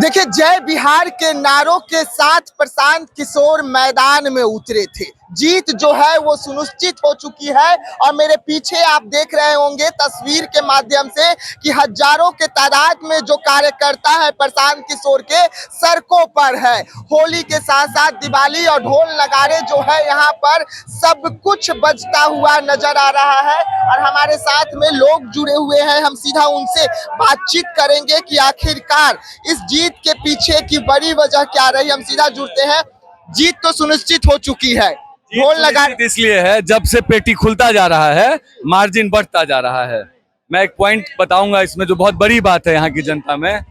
देखिए, जय बिहार के नारों के साथ प्रशांत किशोर मैदान में उतरे थे। जीत जो है वो सुनिश्चित हो चुकी है और मेरे पीछे आप देख रहे होंगे तस्वीर के माध्यम से कि हजारों के तादाद में जो कार्यकर्ता है प्रशांत किशोर के सड़कों पर है। होली के साथ साथ दिवाली और ढोल नगाड़े जो है यहाँ पर सब कुछ बजता हुआ नजर आ रहा है और हमारे साथ में लोग जुड़े हुए हैं। हम सीधा उनसे बातचीत करेंगे कि आखिरकार इस जीत के पीछे की बड़ी वजह क्या रही। हम सीधा जुड़ते हैं। जीत तो सुनिश्चित हो चुकी है। ढोल लगा इसलिए है जब से पेटी खुलता जा रहा है, मार्जिन बढ़ता जा रहा है। मैं एक पॉइंट बताऊंगा इसमें जो बहुत बड़ी बात है यहाँ की जनता में।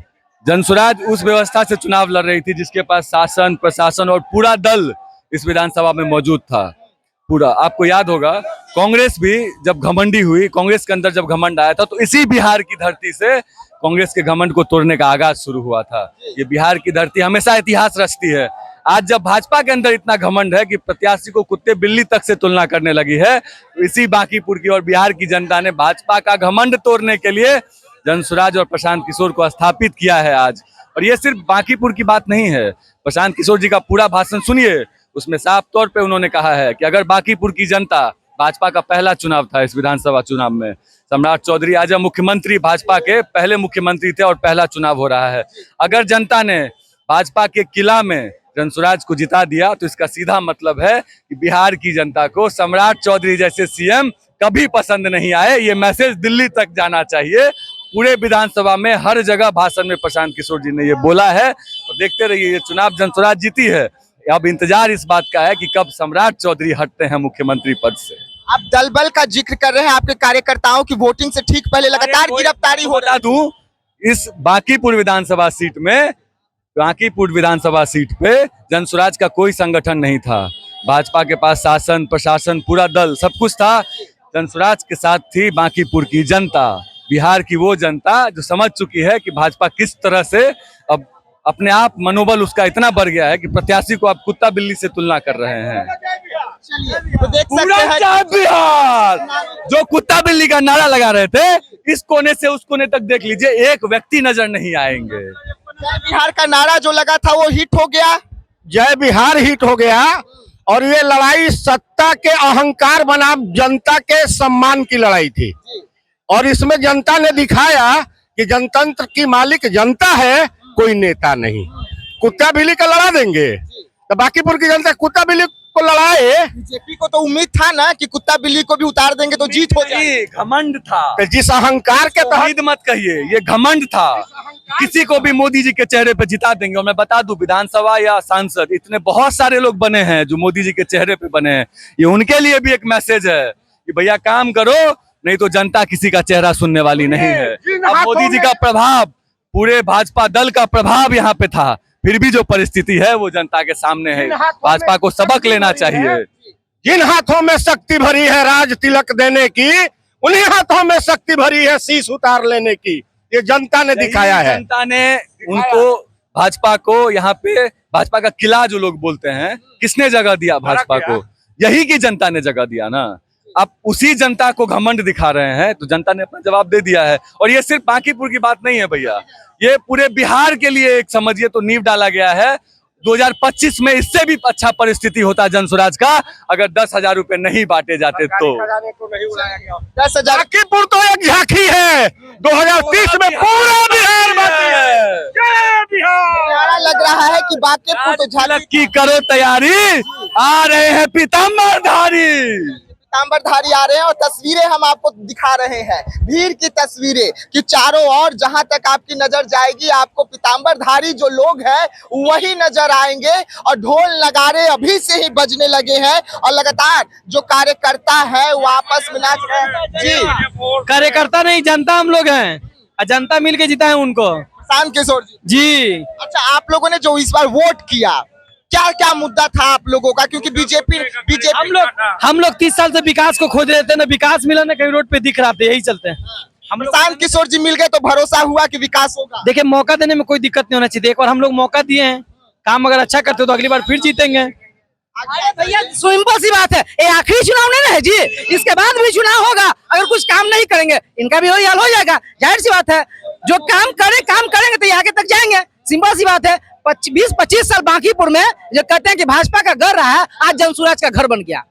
जनसुराज उस व्यवस्था से चुनाव लड़ रही थी जिसके पास शासन प्रशासन और पूरा दल इस विधानसभा में मौजूद था। पूरा आपको याद होगा, कांग्रेस भी जब घमंडी हुई, कांग्रेस के अंदर जब घमंड आया था तो इसी बिहार की धरती से कांग्रेस के घमंड को तोड़ने का आगाज शुरू हुआ था। ये बिहार की धरती हमेशा इतिहास रचती है। आज जब भाजपा के अंदर इतना घमंड है कि प्रत्याशी को कुत्ते बिल्ली तक से तुलना करने लगी है, तो इसी बांकीपुर की और बिहार की जनता ने भाजपा का घमंड तोड़ने के लिए जनसुराज और प्रशांत किशोर को स्थापित किया है आज। और ये सिर्फ बांकीपुर की बात नहीं है। प्रशांत किशोर जी का पूरा भाषण सुनिए, उसमें साफ तौर पे उन्होंने कहा है कि अगर बांकीपुर की जनता, भाजपा का पहला चुनाव था इस विधानसभा चुनाव में, सम्राट चौधरी आज मुख्यमंत्री, भाजपा के पहले मुख्यमंत्री थे और पहला चुनाव हो रहा है। अगर जनता ने भाजपा के किला में जनसुराज को जिता दिया तो इसका सीधा मतलब है कि बिहार की जनता को सम्राट चौधरी जैसे सीएम कभी पसंद नहीं आए। ये मैसेज दिल्ली तक जाना चाहिए। पूरे विधानसभा में हर जगह भाषण में प्रशांत किशोर जी ने ये बोला है। और देखते रहिए, ये चुनाव जनसुराज जीती है, अब इंतजार इस बात का है कि कब सम्राट चौधरी हटते हैं मुख्यमंत्री पद से। आप दल बल का जिक्र कर रहे हैं। आपके कार्यकर्ताओं की वोटिंग से ठीक पहले लगातार गिरफ्तारी हो रहा है। इस बांकीपुर विधानसभा सीट में, बांकीपुर विधानसभा सीट पे जनसुराज का कोई संगठन नहीं था। भाजपा के पास शासन प्रशासन पूरा दल सब कुछ था। जनसुराज के साथ थी बांकीपुर की जनता, बिहार की वो जनता जो समझ चुकी है कि भाजपा किस तरह से अब अपने आप मनोबल उसका इतना बढ़ गया है कि प्रत्याशी को आप कुत्ता बिल्ली से तुलना कर रहे हैं। तो देख सकते हैं बिहार जो कुत्ता बिल्ली का नारा लगा रहे थे, इस कोने से उस कोने तक देख लीजिए, एक व्यक्ति नजर नहीं आएंगे। जय बिहार का नारा जो लगा था वो हिट हो गया। जय बिहार हिट हो गया और ये लड़ाई सत्ता के अहंकार बनाम जनता के सम्मान की लड़ाई थी। और इसमें जनता ने दिखाया कि जनतंत्र की मालिक जनता है, कोई नेता नहीं। कुत्ता बिल्ली का लड़ा देंगे तो बांकीपुर की जनता कुत्ता बिल्ली को लड़ाए। बीजेपी को तो उम्मीद था ना कि कुत्ता बिल्ली को भी उतार देंगे तो जीत हो जाएगी। घमंड था। तो जिस अहंकार के तहत मत कहिए, ये घमंड था। किसी को भी मोदी जी के चेहरे पे जिता देंगे। और मैं बता दूं, विधानसभा या सांसद इतने बहुत सारे लोग बने हैं जो मोदी जी के चेहरे पे बने हैं। ये उनके लिए भी एक मैसेज है कि भैया काम करो, नहीं तो जनता किसी का चेहरा सुनने वाली नहीं है। अब मोदी जी का प्रभाव, पूरे भाजपा दल का प्रभाव यहाँ पे था, फिर भी जो परिस्थिति है वो जनता के सामने है। भाजपा को सबक लेना चाहिए। जिन हाथों में शक्ति भरी है राज तिलक देने की, उन्हीं हाथों में शक्ति भरी है शीश उतार लेने की। ये जनता ने दिखाया है। जनता ने उनको, भाजपा को यहाँ पे, भाजपा का किला जो लोग बोलते हैं, किसने जगह दिया भाजपा को? यही की जनता ने जगह दिया ना। अब उसी जनता को घमंड दिखा रहे हैं तो जनता ने अपना जवाब दे दिया है। और ये सिर्फ बांकीपुर की बात नहीं है भैया, ये पूरे बिहार के लिए एक समझिए तो नींव डाला गया है। 2025 में इससे भी अच्छा परिस्थिति होता जनसुराज का अगर 10,000 रुपए नहीं बांटे जाते तो। 10,000 बांकीपुर तो एक झांकी है। 2030 में पूरा बिहार बाकी है। जय बिहार। लग रहा है कि बांकीपुर तो झांकी की करो तैयारी, आ रहे हैं पीताम्बरधारी। पीताम्बरधारी आ रहे हैं और तस्वीरें हम आपको दिखा रहे हैं, भीड़ की तस्वीरें कि चारों ओर जहां तक आपकी नजर जाएगी आपको पीताम्बरधारी जो लोग हैं वही नजर आएंगे। और ढोल नगाड़े अभी से ही बजने लगे हैं और लगातार जो कार्यकर्ता है वो आपस में नाच रहे हैं। जी, कार्यकर्ता नहीं, जनता हम लोग हैं, जनता मिलके जिता है उनको। प्रशांत किशोर जी। अच्छा, आप लोगों ने जो इस बार वोट किया, क्या क्या मुद्दा था आप लोगों का? क्योंकि बीजेपी हम लोग 30 साल से विकास को खोज रहे थे ना, विकास मिला ना, कहीं रोड पे दिख रहा था, यही चलते हैं। हम प्रशांत किशोर जी मिल गए तो भरोसा हुआ कि विकास होगा। देखिए, मौका देने में कोई दिक्कत नहीं होना चाहिए। एक बार हम लोग मौका दिए हैं, काम अगर अच्छा करते हो तो अगली बार फिर जीतेंगे। भैया सिंपल सी बात है, ये आखिरी चुनाव नहीं है जी, इसके बाद भी चुनाव होगा। अगर कुछ काम नहीं करेंगे इनका भी वही हाल हो जाएगा। जाहिर सी बात है, जो काम करेंगे तो ये आगे तक जाएंगे। सिंपल सी बात है, 20-25 साल बांकीपुर में जो कहते हैं कि भाजपा का घर रहा है, आज जनसुराज का घर बन गया।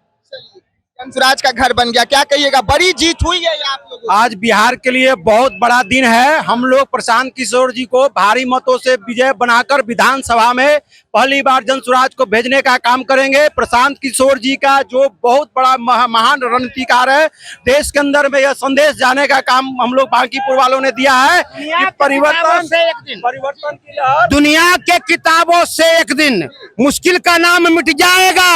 जनसुराज का घर बन गया, क्या कहिएगा, बड़ी जीत हुई है ये आप लोगों की? आज बिहार के लिए बहुत बड़ा दिन है। हम लोग प्रशांत किशोर जी को भारी मतों से विजय बनाकर विधानसभा में पहली बार जनसुराज को भेजने का काम करेंगे। प्रशांत किशोर जी का जो बहुत बड़ा महान रणनीतिकार है, देश के अंदर में यह संदेश जाने का काम हम लोग बांकीपुर वालों ने दिया है कि परिवर्तन की लहर दुनिया के किताबों से एक दिन मुश्किल का नाम मिट जाएगा।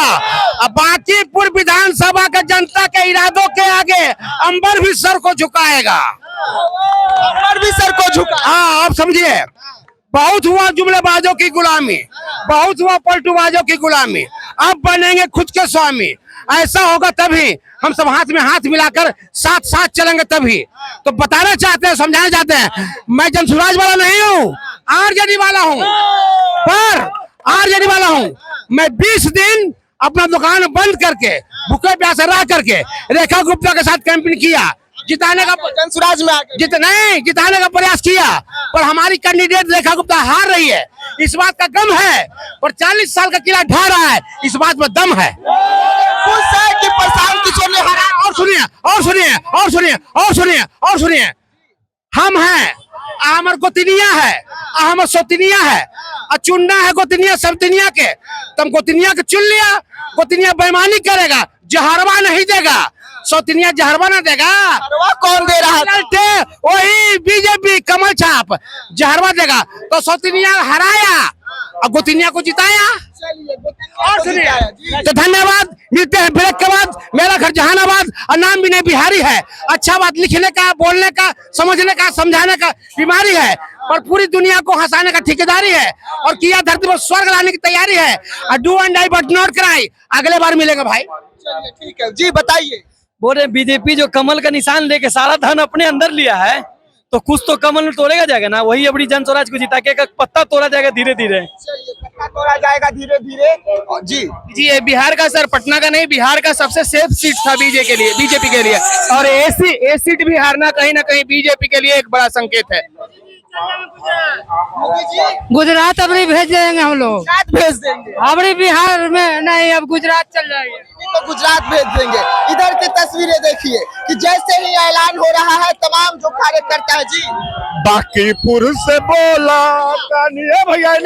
अब बांकीपुर विधानसभा के जनता के इरादों के आगे अंबर भी सर को झुकाएगा। अंबर भी सर को झुका। हाँ, आप समझिए, बहुत हुआ जुमलेबाजों की गुलामी, बहुत हुआ पलटूबाजों की गुलामी, अब बनेंगे खुद के स्वामी। ऐसा होगा तभी हम सब हाथ में हाथ मिलाकर साथ साथ चलेंगे तभी। तो बताना चाहते हैं, समझाना चाहते हैं, मैं जनसुराज वाला नहीं हूँ, आरजेडी वाला हूँ। पर आरजेडी वाला हूँ मैं 20 दिन अपना दुकान बंद करके भूखे प्यासे रह करके रेखा गुप्ता के साथ कैंपेन किया, जिताने का जनसुराज में आके जिताने का प्रयास किया, पर हमारी कैंडिडेट रेखा गुप्ता हार रही है। इस बात का गम है, पर 40 साल का किला ढा रहा है, इस बात में दम है। खुश है कि प्रशांत किशोर ने हरा। और सुनिए और सुनिए और सुनिए और सुनिए और सुनिए, हम हैं, हमर गोतिनिया है, हमर सोतिनिया है, चुनना है गोतिनिया सबतिनिया के, तुम गोतिनिया के चुन लिया, गोतिनिया बेईमानी करेगा, जहरवा नहीं देगा, सौतिनिया जहरवा ना देगा। जहरवा कौन दे रहा है? वही बीजेपी कमल छाप जहरवा देगा, तो सौतिनिया हराया और गोतिनिया को जिताया। और सुनिए, तो धन्यवाद, मिलते हैं ब्रेक के बाद। मेरा घर जहानाबाद और नाम भी नहीं बिहारी है। अच्छा बात लिखने का, बोलने का, समझने का, समझाने का बीमारी है, पर पूरी दुनिया को हंसाने का ठेकेदारी है, और किया धरती पर स्वर्ग लाने की तैयारी है। Do and die but not cry. अगले बार मिलेगा भाई। ठीक है जी, बताइए। बोल रहे बीजेपी जो कमल का निशान लेके सारा धन अपने अंदर लिया है, तो कुछ तो कमल में तोड़ेगा जाएगा ना। वही अपनी जनसुराज को जिता के एक पत्ता तोड़ा जाएगा धीरे धीरे। पत्ता तोड़ा जाएगा धीरे धीरे। जी जी, ये बिहार का सर, पटना का नहीं, बिहार का सबसे सेफ सीट था बीजेपी के लिए, और ए सीट भी हारना कहीं ना कहीं बीजेपी के लिए एक बड़ा संकेत है। गुजरात अपनी भेज देंगे हम लोग, गुजरात भेज देंगे। अपनी बिहार में नहीं, अब गुजरात चल जाएगी। तो गुजरात भेज देंगे। इधर की तस्वीरें देखिए कि जैसे ही ऐलान हो रहा है, तमाम जो कार्यकर्ता है जी बांकीपुर से बोला भैया